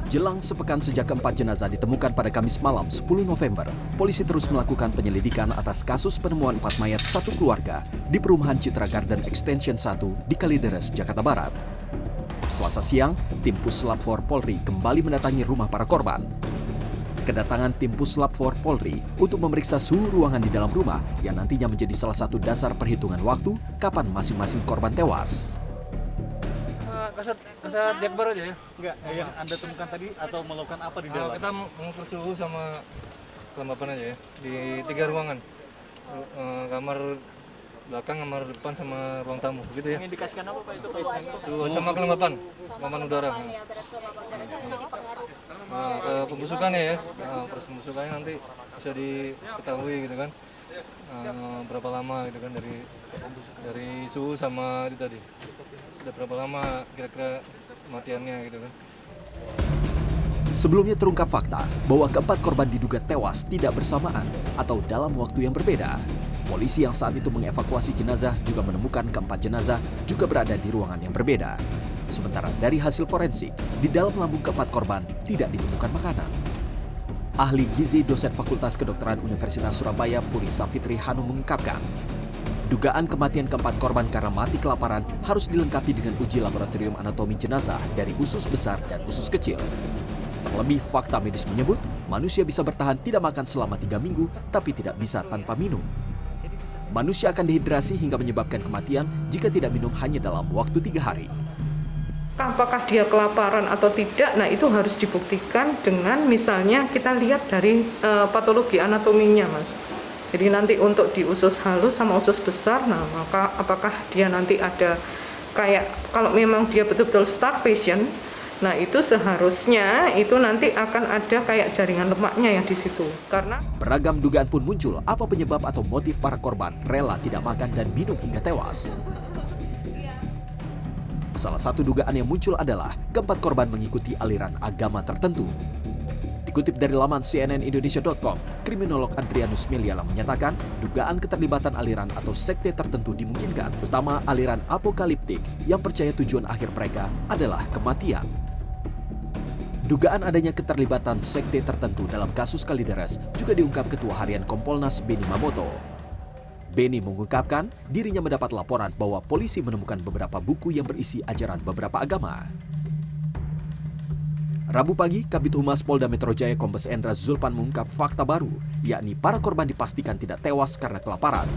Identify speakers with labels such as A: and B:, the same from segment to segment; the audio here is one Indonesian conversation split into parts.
A: Jelang sepekan sejak keempat jenazah ditemukan pada Kamis malam 10 November, polisi terus melakukan penyelidikan atas kasus penemuan 4 mayat satu keluarga di perumahan Citra Garden Extension 1 di Kalideres, Jakarta Barat. Selasa siang, tim Puslap 4 Polri kembali mendatangi rumah para korban. Kedatangan tim Puslap 4 Polri untuk memeriksa suhu ruangan di dalam rumah yang nantinya menjadi salah satu dasar perhitungan waktu kapan masing-masing korban tewas.
B: Kasat Jakbar aja ya?
C: Enggak, yang Anda temukan tadi atau melakukan apa di dalam?
B: Kita mengukur suhu sama kelembapan aja ya, di 3 ruangan. Kamar belakang, kamar depan, sama ruang tamu, gitu ya.
C: Mengindikasikan apa Pak itu?
B: Suhu sama kelembapan udara. Nah, ke pembusukannya ya, proses pembusukannya nanti bisa diketahui gitu kan. Berapa lama gitu kan dari suhu sama itu tadi. Sudah berapa lama kira-kira kematiannya gitu kan.
A: Sebelumnya terungkap fakta bahwa keempat korban diduga tewas tidak bersamaan atau dalam waktu yang berbeda. Polisi yang saat itu mengevakuasi jenazah juga menemukan keempat jenazah juga berada di ruangan yang berbeda. Sementara dari hasil forensik, di dalam lambung keempat korban tidak ditemukan makanan. Ahli gizi dosen Fakultas Kedokteran Universitas Surabaya Puri Safitri Hanum mengungkapkan, dugaan kematian keempat korban karena mati kelaparan harus dilengkapi dengan uji laboratorium anatomi jenazah dari usus besar dan usus kecil. Terlebih, fakta medis menyebut manusia bisa bertahan tidak makan selama 3 minggu, tapi tidak bisa tanpa minum. Manusia akan dehidrasi hingga menyebabkan kematian jika tidak minum hanya dalam waktu 3 hari.
D: Apakah dia kelaparan atau tidak, nah itu harus dibuktikan dengan misalnya kita lihat dari patologi anatominya, Mas. Jadi nanti untuk di usus halus sama usus besar, nah maka apakah dia nanti ada kayak, kalau memang dia betul-betul starvation, nah itu seharusnya itu nanti akan ada kayak jaringan lemaknya yang di situ. Karena
A: beragam dugaan pun muncul apa penyebab atau motif para korban rela tidak makan dan minum hingga tewas. Salah satu dugaan yang muncul adalah keempat korban mengikuti aliran agama tertentu. Dikutip dari laman cnnindonesia.com, kriminolog Adrianus Meliala menyatakan dugaan keterlibatan aliran atau sekte tertentu dimungkinkan, terutama aliran apokaliptik yang percaya tujuan akhir mereka adalah kematian. Dugaan adanya keterlibatan sekte tertentu dalam kasus Kalideres juga diungkap Ketua Harian Kompolnas Beni Mamoto. Beni mengungkapkan dirinya mendapat laporan bahwa polisi menemukan beberapa buku yang berisi ajaran beberapa agama. Rabu pagi, Kabid Humas Polda Metro Jaya Kombes Endra Zulpan mengungkap fakta baru, yakni para korban dipastikan tidak tewas karena kelaparan.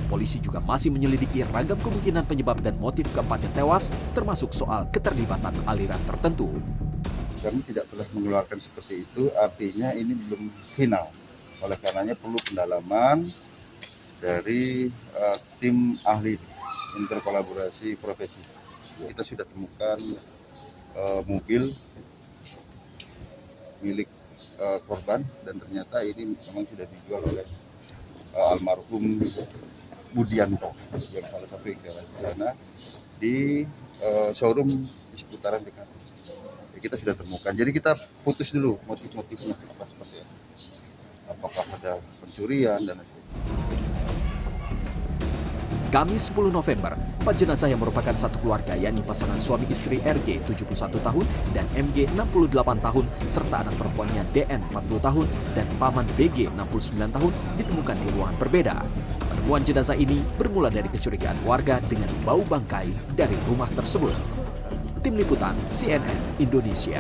A: Polisi juga masih menyelidiki ragam kemungkinan penyebab dan motif keempat yang tewas, termasuk soal keterlibatan aliran tertentu.
E: Kami tidak telah mengeluarkan seperti itu, artinya ini belum final. Oleh karenanya perlu pendalaman dari tim ahli interkolaborasi profesi. Kita sudah temukan mobil milik korban dan ternyata ini memang sudah dijual oleh almarhum Budianto yang salah satu yang di sana di showroom di seputaran dekat. Kita sudah temukan. Jadi kita putus dulu motif-motifnya apa seperti apa. Apakah ada pencurian dan lain-lain.
A: Kamis 10 November, 4 jenazah yang merupakan satu keluarga yakni pasangan suami istri RG 71 tahun dan MG 68 tahun serta anak perempuannya DN 40 tahun dan paman BG 69 tahun ditemukan di ruangan berbeda. Penemuan jenazah ini bermula dari kecurigaan warga dengan bau bangkai dari rumah tersebut. Tim Liputan CNN Indonesia.